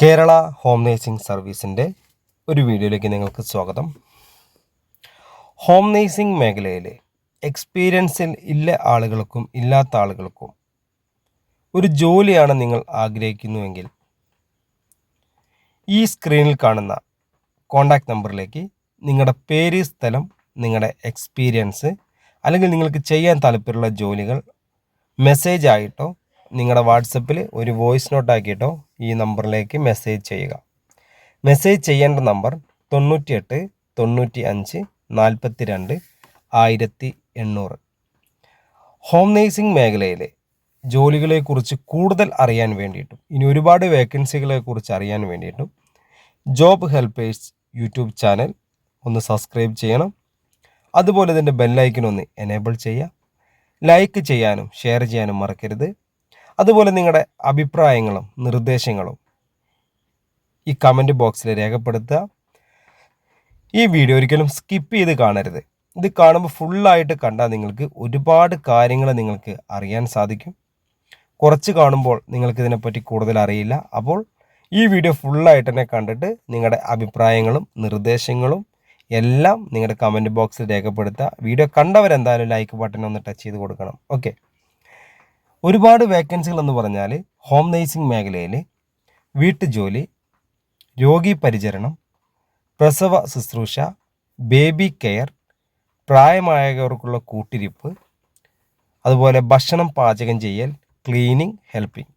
Kerala home nursing സർവീസിൻ്റെ ഒരു വീഡിയോയിലേക്ക് നിങ്ങൾക്ക് സ്വാഗതം. ഹോം നേഴ്സിംഗ് മേഖലയിൽ എക്സ്പീരിയൻസിൽ ഇല്ല ആളുകൾക്കും ഇല്ലാത്ത ആളുകൾക്കും ഒരു ജോലിയാണ് നിങ്ങൾ ആഗ്രഹിക്കുന്നുവെങ്കിൽ ഈ സ്ക്രീനിൽ കാണുന്ന കോൺടാക്റ്റ് നമ്പറിലേക്ക് നിങ്ങളുടെ പേര്, സ്ഥലം, നിങ്ങളുടെ എക്സ്പീരിയൻസ് അല്ലെങ്കിൽ നിങ്ങൾക്ക് ചെയ്യാൻ താല്പര്യമുള്ള ജോലികൾ മെസ്സേജ് ആയിട്ടോ നിങ്ങളുടെ വാട്സപ്പിൽ ഒരു വോയിസ് നോട്ട് ആക്കിയിട്ടോ ഈ നമ്പറിലേക്ക് മെസ്സേജ് ചെയ്യുക. മെസ്സേജ് ചെയ്യേണ്ട നമ്പർ 98 95 42 1800. ഹോം നേഴ്സിംഗ് മേഖലയിലെ ജോലികളെക്കുറിച്ച് കൂടുതൽ അറിയാൻ വേണ്ടിയിട്ടും ഇനി ഒരുപാട് വേക്കൻസികളെക്കുറിച്ച് അറിയാൻ വേണ്ടിയിട്ടും ജോബ് ഹെൽപ്പേഴ്സ് യൂട്യൂബ് ചാനൽ ഒന്ന് സബ്സ്ക്രൈബ് ചെയ്യണം. അതുപോലെ ഇതിൻ്റെ ബെല്ലൈക്കൺ ഒന്ന് എനേബിൾ ചെയ്യുക. ലൈക്ക് ചെയ്യാനും ഷെയർ ചെയ്യാനും മറക്കരുത്. അതുപോലെ നിങ്ങളുടെ അഭിപ്രായങ്ങളും നിർദ്ദേശങ്ങളും ഈ കമൻറ്റ് ബോക്സിൽ രേഖപ്പെടുത്തുക. ഈ വീഡിയോ ഒരിക്കലും സ്കിപ്പ് ചെയ്ത് കാണരുത്. ഇത് കാണുമ്പോൾ ഫുള്ളായിട്ട് കണ്ടാൽ നിങ്ങൾക്ക് ഒരുപാട് കാര്യങ്ങൾ നിങ്ങൾക്ക് അറിയാൻ സാധിക്കും. കുറച്ച് കാണുമ്പോൾ നിങ്ങൾക്ക് ഇതിനെപ്പറ്റി കൂടുതൽ അറിയില്ല. അപ്പോൾ ഈ വീഡിയോ ഫുള്ളായിട്ട് തന്നെ കണ്ടിട്ട് നിങ്ങളുടെ അഭിപ്രായങ്ങളും നിർദ്ദേശങ്ങളും എല്ലാം നിങ്ങളുടെ കമൻറ്റ് ബോക്സിൽ രേഖപ്പെടുത്തുക. വീഡിയോ കണ്ടവരെന്തായാലും ലൈക്ക് ബട്ടൺ ഒന്ന് ടച്ച് ചെയ്ത് കൊടുക്കണം. ഓക്കെ, ഒരുപാട് വേക്കൻസികൾ എന്ന് പറഞ്ഞാൽ ഹോം നേഴ്സിംഗ് മേഖലയിൽ വീട്ടുജോലി, രോഗി പരിചരണം, പ്രസവ ശുശ്രൂഷ, ബേബി കെയർ, പ്രായമായവർക്കുള്ള കൂട്ടിരിപ്പ്, അതുപോലെ ഭക്ഷണം പാചകം ചെയ്യൽ, ക്ലീനിങ്, ഹെൽപ്പിംഗ്,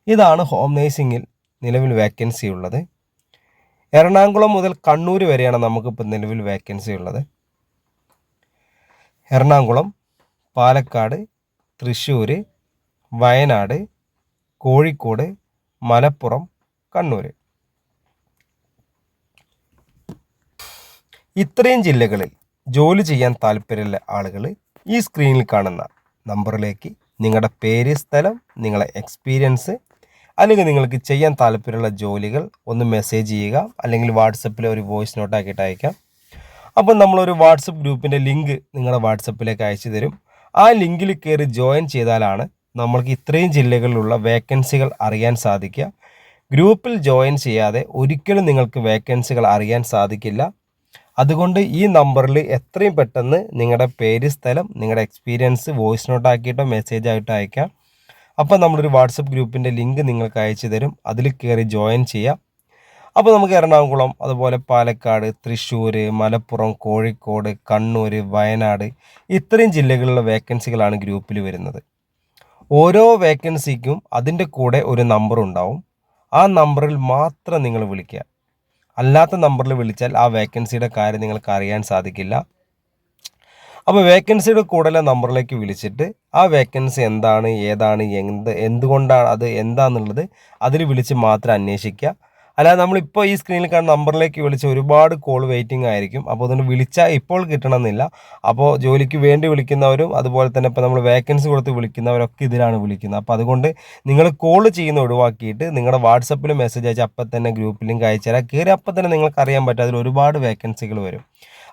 ഇതാണ് ഹോം നേഴ്സിംഗിൽ നിലവിൽ വേക്കൻസി ഉള്ളത്. എറണാകുളം മുതൽ കണ്ണൂർ വരെയാണ് നമുക്കിപ്പോൾ നിലവിൽ വേക്കൻസി ഉള്ളത്. എറണാകുളം, പാലക്കാട്, തൃശ്ശൂർ, വയനാട്, കോഴിക്കോട്, മലപ്പുറം, കണ്ണൂർ, ഇത്രയും ജില്ലകളിൽ ജോലി ചെയ്യാൻ താല്പര്യമുള്ള ആളുകൾ ഈ സ്ക്രീനിൽ കാണുന്ന നമ്പറിലേക്ക് നിങ്ങളുടെ പേര്, സ്ഥലം, നിങ്ങളുടെ എക്സ്പീരിയൻസ് അല്ലെങ്കിൽ നിങ്ങൾക്ക് ചെയ്യാൻ താല്പര്യമുള്ള ജോലികൾ ഒന്ന് മെസ്സേജ് ചെയ്യുക. അല്ലെങ്കിൽ വാട്സപ്പിൽ ഒരു വോയിസ് നോട്ട് ആക്കിയിട്ട് അയക്കാം. അപ്പോൾ നമ്മളൊരു വാട്സപ്പ് ഗ്രൂപ്പിൻ്റെ ലിങ്ക് നിങ്ങളുടെ വാട്സപ്പിലേക്ക് അയച്ചു തരും. ആ ലിങ്കിൽ കയറി ജോയിൻ ചെയ്താലാണ് നമ്മൾക്ക് ഇത്രയും ജില്ലകളിലുള്ള വേക്കൻസികൾ അറിയാൻ സാധിക്കുക. ഗ്രൂപ്പിൽ ജോയിൻ ചെയ്യാതെ ഒരിക്കലും നിങ്ങൾക്ക് വേക്കൻസികൾ അറിയാൻ സാധിക്കില്ല. അതുകൊണ്ട് ഈ നമ്പറിൽ എത്രയും പെട്ടെന്ന് നിങ്ങളുടെ പേര്, സ്ഥലം, നിങ്ങളുടെ എക്സ്പീരിയൻസ് വോയിസ് നോട്ട് ആക്കിയിട്ടോ മെസ്സേജ് ആയിട്ടോ അയക്കാം. അപ്പോൾ നമ്മളൊരു വാട്സപ്പ് ഗ്രൂപ്പിൻ്റെ ലിങ്ക് നിങ്ങൾക്ക് അയച്ചു തരും. അതിൽ കയറി ജോയിൻ ചെയ്യാം. അപ്പോൾ നമുക്ക് എറണാകുളം, അതുപോലെ പാലക്കാട്, തൃശ്ശൂർ, മലപ്പുറം, കോഴിക്കോട്, കണ്ണൂർ, വയനാട്, ഇത്രയും ജില്ലകളിലുള്ള വേക്കൻസികളാണ് ഗ്രൂപ്പിൽ വരുന്നത്. ഓരോ വേക്കൻസിക്കും അതിൻ്റെ കൂടെ ഒരു നമ്പർ ഉണ്ടാവും. ആ നമ്പറിൽ മാത്രം നിങ്ങൾ വിളിക്കുക. അല്ലാത്ത നമ്പറിൽ വിളിച്ചാൽ ആ വേക്കൻസിയുടെ കാര്യം നിങ്ങൾക്ക് അറിയാൻ സാധിക്കില്ല. അപ്പോൾ വേക്കൻസിയുടെ കൂടെയുള്ള നമ്പറിലേക്ക് വിളിച്ചിട്ട് ആ വേക്കൻസി എന്താണ്, ഏതാണ്, എന്തുകൊണ്ടാണ്, അത് എന്താണെന്നുള്ളത് അതിൽ വിളിച്ച് മാത്രം അന്വേഷിക്കുക. അല്ലാതെ നമ്മളിപ്പോൾ ഈ സ്ക്രീനിൽ കാണുന്ന നമ്പറിലേക്ക് വിളിച്ച് ഒരുപാട് കോൾ വെയിറ്റിംഗ് ആയിരിക്കും. അപ്പോൾ അതുകൊണ്ട് വിളിച്ചാൽ ഇപ്പോൾ കിട്ടണമെന്നില്ല. അപ്പോൾ ജോലിക്ക് വേണ്ടി വിളിക്കുന്നവരും അതുപോലെ തന്നെ ഇപ്പോൾ നമ്മൾ വേക്കൻസി കൊടുത്ത് വിളിക്കുന്നവരൊക്കെ ഇതിലാണ് വിളിക്കുന്നത്. അപ്പോൾ അതുകൊണ്ട് നിങ്ങൾ കോൾ ചെയ്യുന്ന ഒഴിവാക്കിയിട്ട് നിങ്ങളുടെ വാട്സപ്പിൽ മെസ്സേജ് അയച്ച് അപ്പം തന്നെ ഗ്രൂപ്പ് ലിങ്ക് അയച്ചുതരാം. കയറി അപ്പം തന്നെ നിങ്ങൾക്ക് അറിയാൻ പറ്റും. അതിൽ ഒരുപാട് വേക്കൻസികൾ വരും.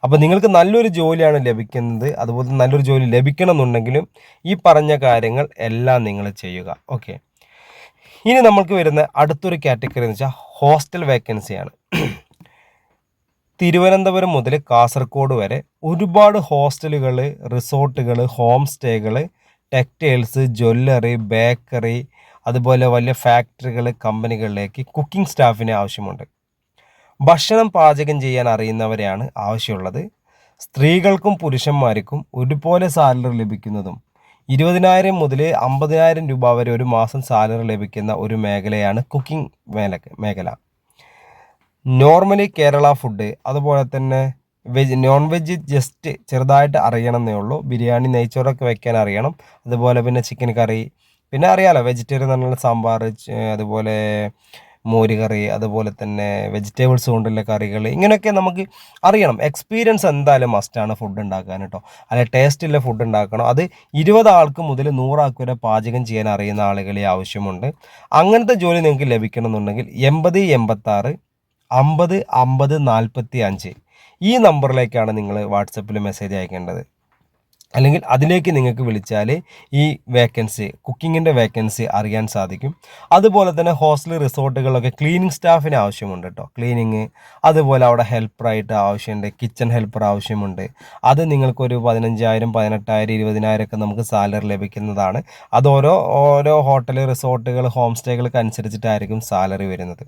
അപ്പോൾ നിങ്ങൾക്ക് നല്ലൊരു ജോലിയാണ് ലഭിക്കുന്നത്. അതുപോലെ നല്ലൊരു ജോലി ലഭിക്കണം എന്നുണ്ടെങ്കിലും ഈ പറഞ്ഞ കാര്യങ്ങൾ എല്ലാം നിങ്ങൾ ചെയ്യുക. ഓക്കെ, ഇനി നമ്മൾക്ക് വരുന്ന അടുത്തൊരു കാറ്റഗറി എന്ന് വെച്ചാൽ ഹോസ്റ്റൽ വേക്കൻസിയാണ്. തിരുവനന്തപുരം മുതൽ കാസർഗോഡ് വരെ ഒരുപാട് ഹോസ്റ്റലുകൾ, റിസോർട്ടുകൾ, ഹോം സ്റ്റേകൾ, ടെക്സ്റ്റൈൽസ്, ജ്വല്ലറി, ബേക്കറി, അതുപോലെ വലിയ ഫാക്ടറികൾ, കമ്പനികളിലേക്ക് കുക്കിംഗ് സ്റ്റാഫിനെ ആവശ്യമുണ്ട്. ഭക്ഷണം പാചകം ചെയ്യാൻ അറിയുന്നവരെയാണ് ആവശ്യമുള്ളത്. സ്ത്രീകൾക്കും പുരുഷന്മാർക്കും ഒരുപോലെ സാലറി ലഭിക്കുന്നതും 20,000 മുതൽ 50,000 രൂപ വരെ ഒരു മാസം സാലറി ലഭിക്കുന്ന ഒരു മേഖലയാണ് കുക്കിംഗ് മേഖല. നോർമലി കേരള ഫുഡ്, അതുപോലെ തന്നെ നോൺ വെജ് ജസ്റ്റ് ചെറുതായിട്ട് അറിയണമെന്നേ ഉള്ളൂ. ബിരിയാണി, നെയ്ച്ചോറൊക്കെ വെക്കാൻ അറിയണം. അതുപോലെ പിന്നെ ചിക്കൻ കറി, പിന്നെ അറിയാലോ വെജിറ്റേറിയൻ എന്നുള്ള സാമ്പാർ, അതുപോലെ മോര് കറി, അതുപോലെ തന്നെ വെജിറ്റബിൾസ് കൊണ്ടുള്ള കറികൾ, ഇങ്ങനെയൊക്കെ നമുക്ക് അറിയണം. എക്സ്പീരിയൻസ് എന്തായാലും മസ്റ്റാണ് ഫുഡ് ഉണ്ടാക്കാൻ കേട്ടോ. അല്ലെ ടേസ്റ്റുള്ള ഫുഡ് ഉണ്ടാക്കണം. അത് 20 ആൾക്ക് മുതൽ 100 ആൾക്ക് വരെ പാചകം ചെയ്യാൻ അറിയുന്ന ആളുകളെ ആവശ്യമുണ്ട്. അങ്ങനത്തെ ജോലി നിങ്ങൾക്ക് ലഭിക്കണം എന്നുണ്ടെങ്കിൽ 80 86 50 50 45 ഈ നമ്പറിലേക്കാണ് നിങ്ങൾ വാട്സപ്പിൽ മെസ്സേജ് അയക്കേണ്ടത്. അല്ലെങ്കിൽ അതിലേക്ക് നിങ്ങൾക്ക് വിളിച്ചാൽ ഈ വേക്കൻസി കുക്കിങ്ങിൻ്റെ വേക്കൻസി അറിയാൻ സാധിക്കും. അതുപോലെ തന്നെ ഹോസ്റ്റൽ റിസോർട്ടുകളിലൊക്കെ ക്ലീനിങ് സ്റ്റാഫിന് ആവശ്യമുണ്ട് കേട്ടോ. ക്ലീനിങ്, അതുപോലെ അവിടെ ഹെൽപ്പറായിട്ട് ആവശ്യമുണ്ട്, കിച്ചൺ ഹെൽപ്പർ ആവശ്യമുണ്ട്. അത് നിങ്ങൾക്കൊരു 15,000 18,000 20,000 ഒക്കെ നമുക്ക് സാലറി ലഭിക്കുന്നതാണ്. അത് ഓരോ ഹോട്ടൽ റിസോർട്ടുകൾ ഹോം സ്റ്റേകൾക്ക് അനുസരിച്ചിട്ടായിരിക്കും സാലറി വരുന്നത്.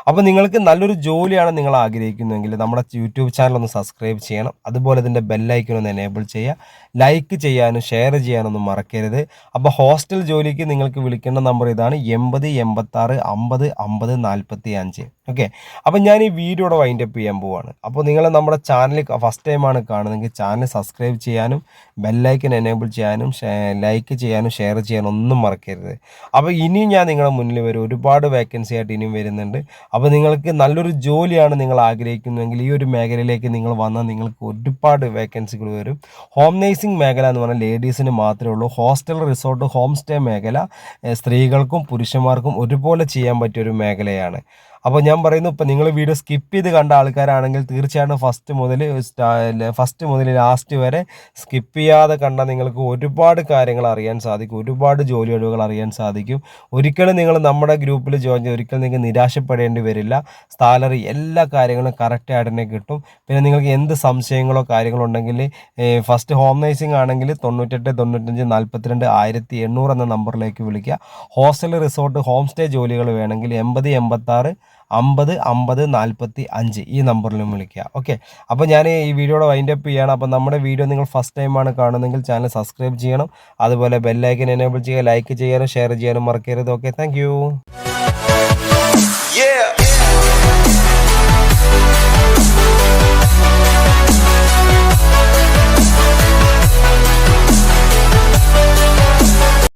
അപ്പോൾ നിങ്ങൾക്ക് നല്ലൊരു ജോലിയാണ് നിങ്ങൾ ആഗ്രഹിക്കുന്നതെങ്കിൽ നമ്മുടെ യൂട്യൂബ് ചാനൽ ഒന്ന് സബ്സ്ക്രൈബ് ചെയ്യണം. അതുപോലെ ഇതിൻ്റെ ബെല്ലൈക്കൺ ഒന്ന് എനേബിൾ ചെയ്യുക. ലൈക്ക് ചെയ്യാനും ഷെയർ ചെയ്യാനൊന്നും മറക്കരുത്. അപ്പോൾ ഹോസ്റ്റൽ ജോലിക്ക് നിങ്ങൾക്ക് വിളിക്കേണ്ട നമ്പർ ഇതാണ് 80 86 50 50 45. ഓക്കെ, അപ്പോൾ ഞാൻ ഈ വീഡിയോയുടെ വൈൻഡപ്പ് ചെയ്യാൻ പോവാണ്. അപ്പോൾ നിങ്ങൾ നമ്മുടെ ചാനൽ ഫസ്റ്റ് ടൈമാണ് കാണുന്നതെങ്കിൽ ചാനൽ സബ്സ്ക്രൈബ് ചെയ്യാനും ബെല്ലൈക്കൻ എനേബിൾ ചെയ്യാനും ലൈക്ക് ചെയ്യാനും ഷെയർ ചെയ്യാനും ഒന്നും മറക്കരുത്. അപ്പോൾ ഇനിയും ഞാൻ നിങ്ങളുടെ മുന്നിൽ വരും, ഒരുപാട് വേക്കൻസി ആയിട്ട് ഇനിയും വരുന്നുണ്ട്. അപ്പോൾ നിങ്ങൾക്ക് നല്ലൊരു ജോലിയാണ് നിങ്ങൾ ആഗ്രഹിക്കുന്നതെങ്കിൽ ഈ ഒരു മേഖലയിലേക്ക് നിങ്ങൾ വന്നാൽ നിങ്ങൾക്ക് ഒരുപാട് വേക്കൻസികൾ വരും. ഹോം നേഴ്സിംഗ് മേഖല എന്ന് പറഞ്ഞാൽ ലേഡീസിന് മാത്രമേ ഉള്ളൂ. ഹോസ്റ്റൽ റിസോർട്ട് ഹോം സ്റ്റേ മേഖല സ്ത്രീകൾക്കും പുരുഷന്മാർക്കും ഒരുപോലെ ചെയ്യാൻ പറ്റിയൊരു മേഖലയാണ്. അപ്പോൾ ഞാൻ പറയുന്നു, ഇപ്പോൾ നിങ്ങൾ വീഡിയോ സ്കിപ്പ് ചെയ്ത് കണ്ട ആൾക്കാരാണെങ്കിൽ തീർച്ചയായിട്ടും ഫസ്റ്റ് മുതൽ ലാസ്റ്റ് വരെ സ്കിപ്പ് ചെയ്യാതെ കണ്ടാൽ നിങ്ങൾക്ക് ഒരുപാട് കാര്യങ്ങൾ അറിയാൻ സാധിക്കും, ഒരുപാട് ജോലി ഒഴിവുകൾ അറിയാൻ സാധിക്കും. ഒരിക്കലും നിങ്ങൾ നമ്മുടെ ഗ്രൂപ്പിൽ ജോയിൻ ചെയ്ത് ഒരിക്കലും നിങ്ങൾക്ക് നിരാശപ്പെടേണ്ടി വരില്ല. സാലറി എല്ലാ കാര്യങ്ങളും കറക്റ്റായിട്ട് തന്നെ കിട്ടും. പിന്നെ നിങ്ങൾക്ക് എന്ത് സംശയങ്ങളോ കാര്യങ്ങളോ ഉണ്ടെങ്കിൽ ഫസ്റ്റ് ഹോം നേഴ്സിംഗ് ആണെങ്കിൽ 98 95 42 1800 എന്ന നമ്പറിലേക്ക് വിളിക്കുക. ഹോസ്റ്റൽ റിസോർട്ട് ഹോം സ്റ്റേ ജോലികൾ വേണമെങ്കിൽ 80 86 50 50 45 ഈ നമ്പറിലും വിളിക്കുക. ഓക്കെ, അപ്പോൾ ഞാൻ ഈ വീഡിയോയുടെ വൈൻഡപ്പ് ചെയ്യണം. അപ്പോൾ നമ്മുടെ വീഡിയോ നിങ്ങൾ ഫസ്റ്റ് ടൈമാണ് കാണുന്നതെങ്കിൽ ചാനൽ സബ്സ്ക്രൈബ് ചെയ്യണം. അതുപോലെ ബെല്ലൈക്കൻ എനേബിൾ ചെയ്യുക, ലൈക്ക് ചെയ്യാനും ഷെയർ ചെയ്യാനും മറക്കരുത്. Okay, thank